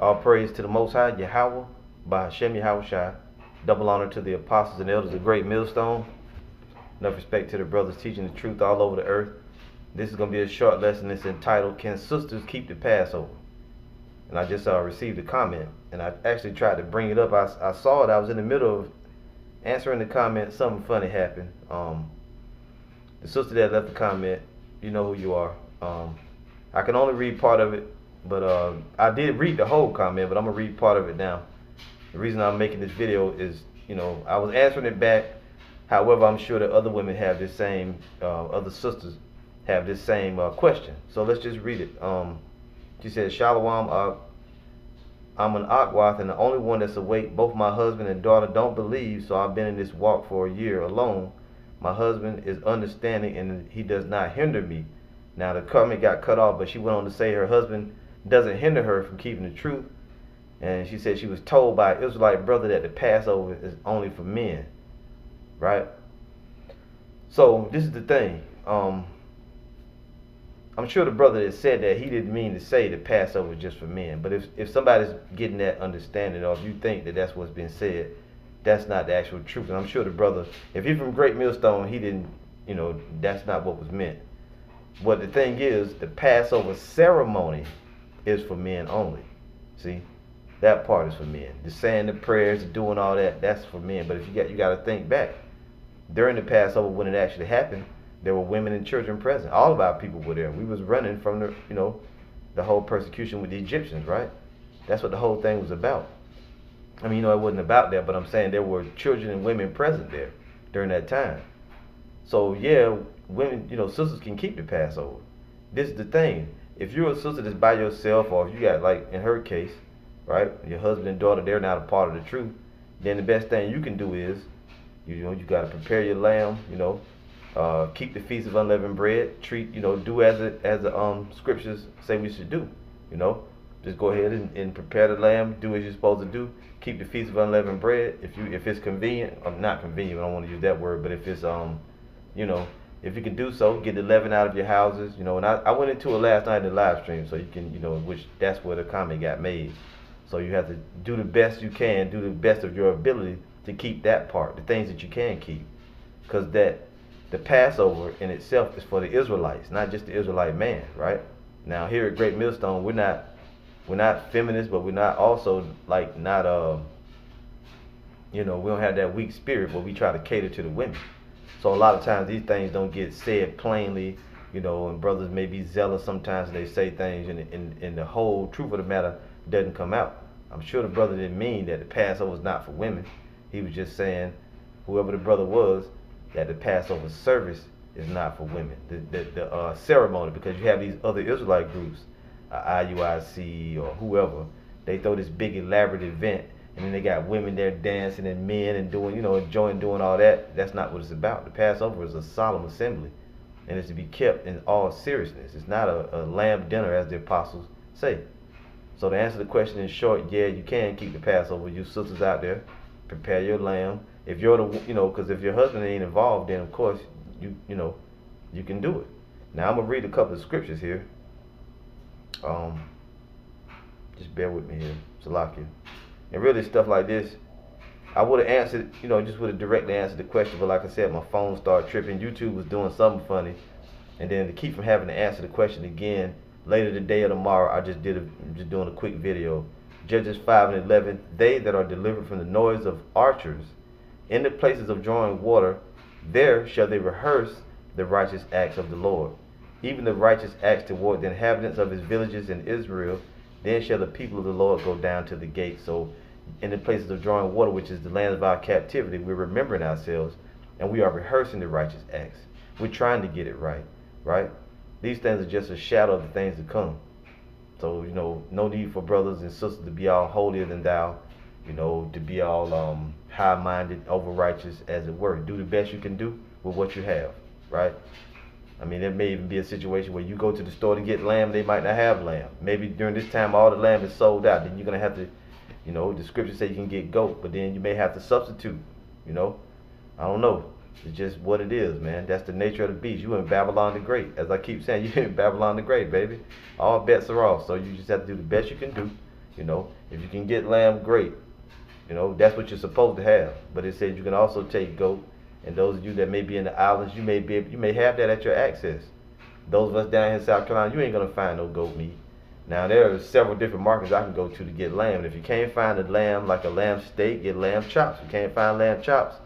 All praise to the Most High, Yahweh, by Hashem Yahweh Shai. Double honor to the apostles and elders of Great Millstone. Enough respect to the brothers teaching the truth all over the earth. This is going to be a short lesson. It's entitled, Can Sisters Keep the Passover? And I just received a comment, and I actually tried to bring it up. I saw it. I was in the middle of answering the comment. Something funny happened. The sister that left the comment, you know who you are. I can only read part of it, but I did read the whole comment, but I'm going to read part of it now. The reason I'm making this video is, I was answering it back. However, I'm sure that other women have this same, other sisters have this same question. So let's just read it. She said, Shalom, I'm an Akwath and the only one that's awake. Both my husband and daughter don't believe, so I've been in this walk for a year alone. My husband is understanding and he does not hinder me. Now the comment got cut off, but she went on to say her husband doesn't hinder her from keeping the truth. And she said she was told by an Israelite brother that the Passover is only for men. Right? So this is the thing. I'm sure the brother that said that, he didn't mean to say the Passover is just for men. But if somebody's getting that understanding, or if you think that that's what's been said, that's not the actual truth. And I'm sure the brother, if he's from Great Millstone, he didn't, that's not what was meant. But the thing is, the Passover ceremony is for men only. See? That part is for men. The saying the prayers, the doing all that, that's for men. But if you got to think back, during the Passover when it actually happened, there were women and children present. All of our people were there. We was running from the whole persecution with the Egyptians, right? That's what the whole thing was about. I mean, it wasn't about that, but I'm saying there were children and women present there during that time. So yeah, women, sisters can keep the Passover. This is the thing. If you're a sister that's by yourself, or if you got, like in her case, right, your husband and daughter, they're not a part of the truth, then the best thing you can do is, you got to prepare your lamb, keep the feast of unleavened bread, do as the scriptures say we should do, just go ahead and prepare the lamb, do as you're supposed to do, keep the feast of unleavened bread. If it's convenient, not convenient, I don't want to use that word, but if it's if you can do so, get the leaven out of your houses, and I went into it last night in the live stream, so you can, which that's where the comment got made. So you have to do the best you can, do the best of your ability to keep that part, the things that you can keep, because the Passover in itself is for the Israelites, not just the Israelite man, right? Now here at Great Millstone, we're not feminists, but we're not also we don't have that weak spirit where we try to cater to the women. So a lot of times these things don't get said plainly, and brothers may be zealous sometimes. They say things and the whole truth of the matter doesn't come out. I'm sure the brother didn't mean that the Passover is not for women. He was just saying, whoever the brother was, that the Passover service is not for women. The ceremony, because you have these other Israelite groups, IUIC or whoever, they throw this big elaborate event, and then they got women there dancing and men and doing, enjoying doing all that. That's not what it's about. The Passover is a solemn assembly, and it's to be kept in all seriousness. It's not a lamb dinner, as the apostles say. So to answer the question in short, yeah, you can keep the Passover. You sisters out there, prepare your lamb. If you're because if your husband ain't involved, then of course you can do it. Now I'm gonna read a couple of scriptures here. Just bear with me here, Salakia. And really stuff like this, I would have answered, just would have directly answered the question, but like I said, my phone started tripping. YouTube was doing something funny, and then to keep from having to answer the question again later today or tomorrow, I'm just doing a quick video. Judges 5:11, they that are delivered from the noise of archers in the places of drawing water, there shall they rehearse the righteous acts of the Lord, even the righteous acts toward the inhabitants of his villages in Israel. Then shall the people of the Lord go down to the gate. So in the places of drawing water, which is the land of our captivity, we're remembering ourselves, and we are rehearsing the righteous acts. We're trying to get it right, right? These things are just a shadow of the things to come. So, no need for brothers and sisters to be all holier than thou, to be all high-minded, over-righteous, as it were. Do the best you can do with what you have, right? I mean, there may even be a situation where you go to the store to get lamb, they might not have lamb. Maybe during this time all the lamb is sold out. Then you're going to have to, the scripture says you can get goat, but then you may have to substitute, I don't know. It's just what it is, man. That's the nature of the beast. You in Babylon the Great. As I keep saying, you in Babylon the Great, baby. All bets are off. So you just have to do the best you can do. You know, if you can get lamb, great. You know, that's what you're supposed to have. But it says you can also take goat. And those of you that may be in the islands, you may have that at your access. Those of us down here in South Carolina, you ain't gonna find no goat meat. Now there are several different markets I can go to get lamb. And if you can't find a lamb, like a lamb steak, get lamb chops. If you can't find lamb chops,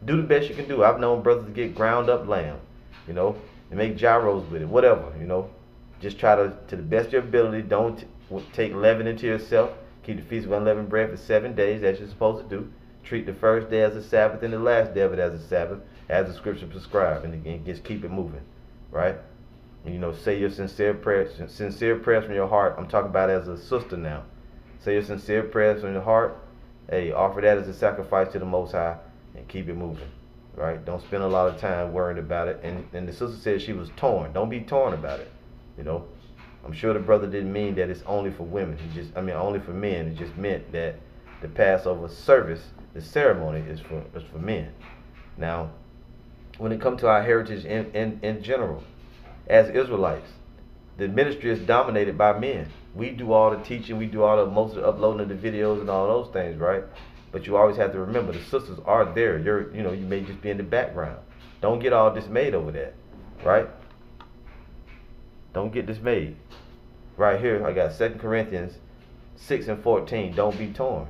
do the best you can do. I've known brothers to get ground up lamb, you know, and make gyros with it, whatever, you know. Just try to the best of your ability, don't take leaven into yourself. Keep the Feast of Unleavened Bread for 7 days, as you're supposed to do. Treat the first day as a Sabbath and the last day of it as a Sabbath, as the Scripture prescribes, and just keep it moving, right? And, you know, say your sincere prayers from your heart. I'm talking about as a sister now. Say your sincere prayers from your heart. Hey, offer that as a sacrifice to the Most High, and keep it moving, right? Don't spend a lot of time worrying about it. And the sister said she was torn. Don't be torn about it, you know. I'm sure the brother didn't mean that it's only for women. Only for men. It just meant that the Passover service, the ceremony, is for men. Now, when it comes to our heritage in general, as Israelites, the ministry is dominated by men. We do all the teaching, we do most of the uploading of the videos and all those things, right? But you always have to remember the sisters are there. You may just be in the background. Don't get all dismayed over that, right? Don't get dismayed. Right here, I got 2 Corinthians 6:14. Don't be torn.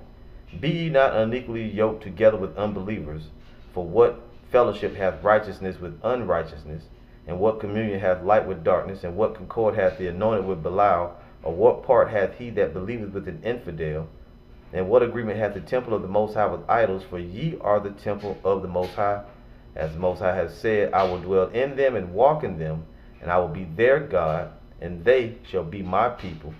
Be ye not unequally yoked together with unbelievers. For what fellowship hath righteousness with unrighteousness? And what communion hath light with darkness? And what concord hath the anointed with Belial? Or what part hath he that believeth with an infidel? And what agreement hath the temple of the Most High with idols? For ye are the temple of the Most High. As the Most High hath said, I will dwell in them and walk in them, and I will be their God, and they shall be my people.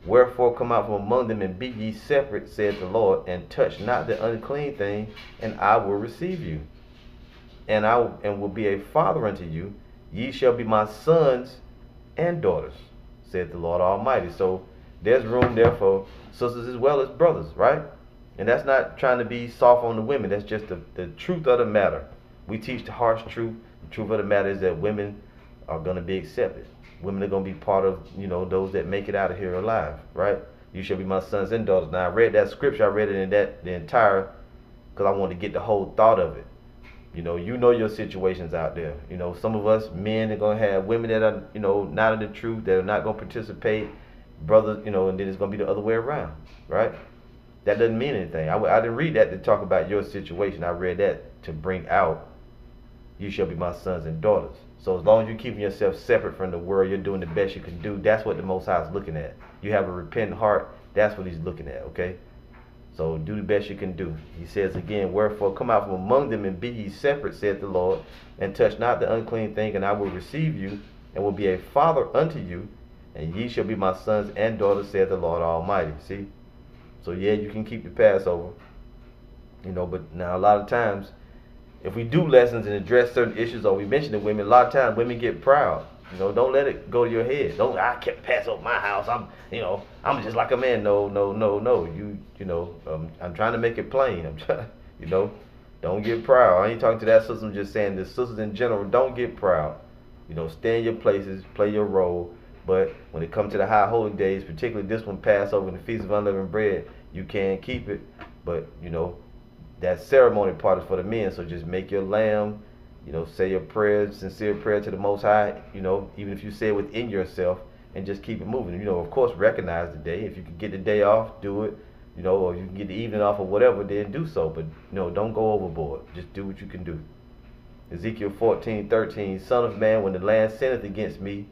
Wherefore come out from among them, and be ye separate, saith the Lord, and touch not the unclean thing, and I will receive you. And will be a father unto you. Ye shall be my sons and daughters, saith the Lord Almighty. So there's room there for sisters as well as brothers, right? And that's not trying to be soft on the women. That's just the truth of the matter. We teach the harsh truth. The truth of the matter is that women are going to be accepted. Women are going to be part of, those that make it out of here alive, right? You shall be my sons and daughters. Now, I read that scripture. I read it in the entire, because I wanted to get the whole thought of it. You know your situations out there. Some of us men are going to have women that are, not in the truth, that are not going to participate. Brothers, and then it's going to be the other way around, right? That doesn't mean anything. I didn't read that to talk about your situation. I read that to bring out, you shall be my sons and daughters. So as long as you're keeping yourself separate from the world, you're doing the best you can do. That's what the Most High is looking at. You have a repentant heart. That's what he's looking at, okay? So do the best you can do. He says again, wherefore come out from among them and be ye separate, saith the Lord, and touch not the unclean thing, and I will receive you, and will be a father unto you, and ye shall be my sons and daughters, saith the Lord Almighty. See? So yeah, you can keep the Passover. But now a lot of times, if we do lessons and address certain issues, or we mention the women, a lot of times women get proud. Don't let it go to your head. I kept Passover my house. I'm just like a man. No. I'm trying to make it plain. I'm trying, don't get proud. I ain't talking to that sister. I'm just saying the sisters in general, don't get proud. Stay in your places, play your role. But when it comes to the high holy days, particularly this one, Passover and the Feast of Unleavened Bread, you can keep it. But, that ceremony part is for the men. So just make your lamb, say your prayers, sincere prayer to the Most High, even if you say it within yourself, and just keep it moving. Of course, recognize the day. If you can get the day off, do it. Or you can get the evening off or whatever, then do so. But, don't go overboard. Just do what you can do. Ezekiel 14:13, Son of man, when the land sinneth against me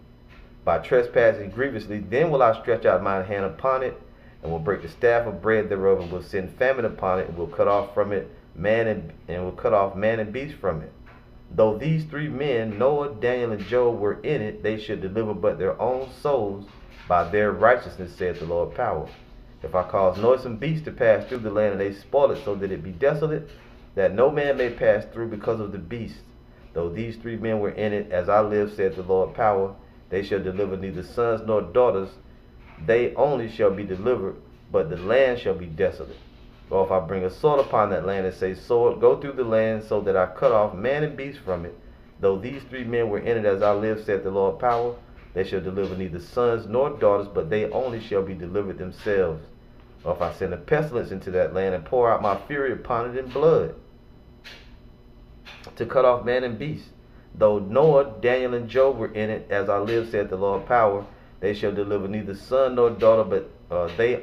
by trespassing grievously, then will I stretch out mine hand upon it, and will break the staff of bread thereof, and will send famine upon it, and will cut off from it man and beast from it. Though these 3 men, Noah, Daniel, and Job, were in it, they should deliver but their own souls by their righteousness, saith the Lord Power. If I cause noisome beasts to pass through the land, and they spoil it, so that it be desolate, that no man may pass through because of the beasts. Though these 3 men were in it, as I live, saith the Lord Power, they shall deliver neither sons nor daughters. They only shall be delivered, but the land shall be desolate. Or if I bring a sword upon that land, and say, sword, go through the land, so that I cut off man and beast from it. Though these 3 men were in it, as I live, saith the Lord Power, they shall deliver neither sons nor daughters, but they only shall be delivered themselves. or if I send a pestilence into that land and pour out my fury upon it in blood, to cut off man and beast. Though Noah, Daniel, and Job were in it, as I live, saith the Lord power, they shall deliver neither son nor daughter, but they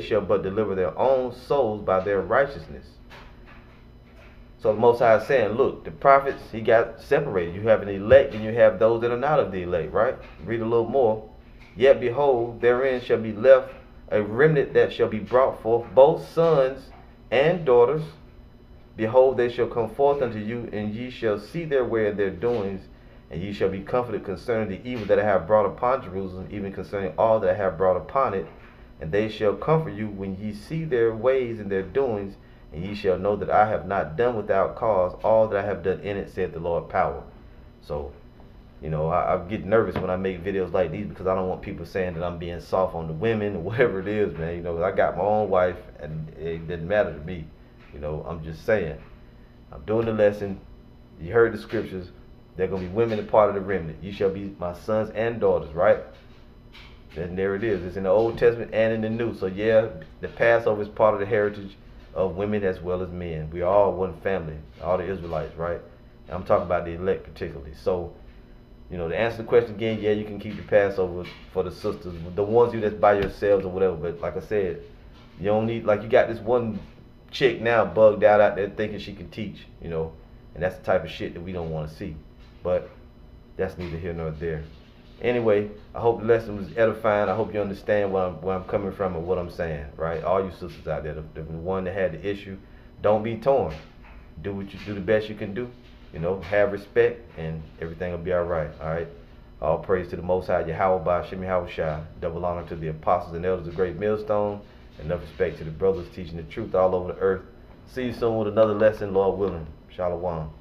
shall but deliver their own souls by their righteousness. So the Most High is saying, look, the prophets, he got separated. You have an elect and you have those that are not of the elect, right? Read a little more. Yet behold, therein shall be left a remnant that shall be brought forth, both sons and daughters. Behold, they shall come forth unto you, and ye shall see their way and their doings, and ye shall be comforted concerning the evil that I have brought upon Jerusalem, even concerning all that I have brought upon it. And they shall comfort you when ye see their ways and their doings, and ye shall know that I have not done without cause all that I have done in it, saith the Lord power. So, you know, I get nervous when I make videos like these, because I don't want people saying that I'm being soft on the women or whatever it is, man. You know, I got my own wife, and it doesn't matter to me. You know, I'm just saying. I'm doing the lesson. You heard the scriptures. They're going to be women a part of the remnant. You shall be my sons and daughters, right? And there it is. It's in the Old Testament and in the New. So yeah, the Passover is part of the heritage of women as well as men. We are all one family, all the Israelites, right? And I'm talking about the elect particularly. So, you know, to answer the question again, yeah, you can keep the Passover for the sisters, the ones you that's by yourselves or whatever. But like I said, you don't need, like, you got this one chick now bugged out there thinking she can teach, you know, and that's the type of shit that we don't want to see. But that's neither here nor there. Anyway, I hope the lesson was edifying. I hope you understand where I'm coming from and what I'm saying, right? All you sisters out there, the one that had the issue, don't be torn. Do what you do, the best you can do. You know, have respect, and everything will be all right. All right. All praise to the Most High, Yahweh, Shemi Hawashai. Double honor to the apostles and elders of Great Millstone. Enough respect to the brothers teaching the truth all over the earth. See you soon with another lesson, Lord willing. Shalom.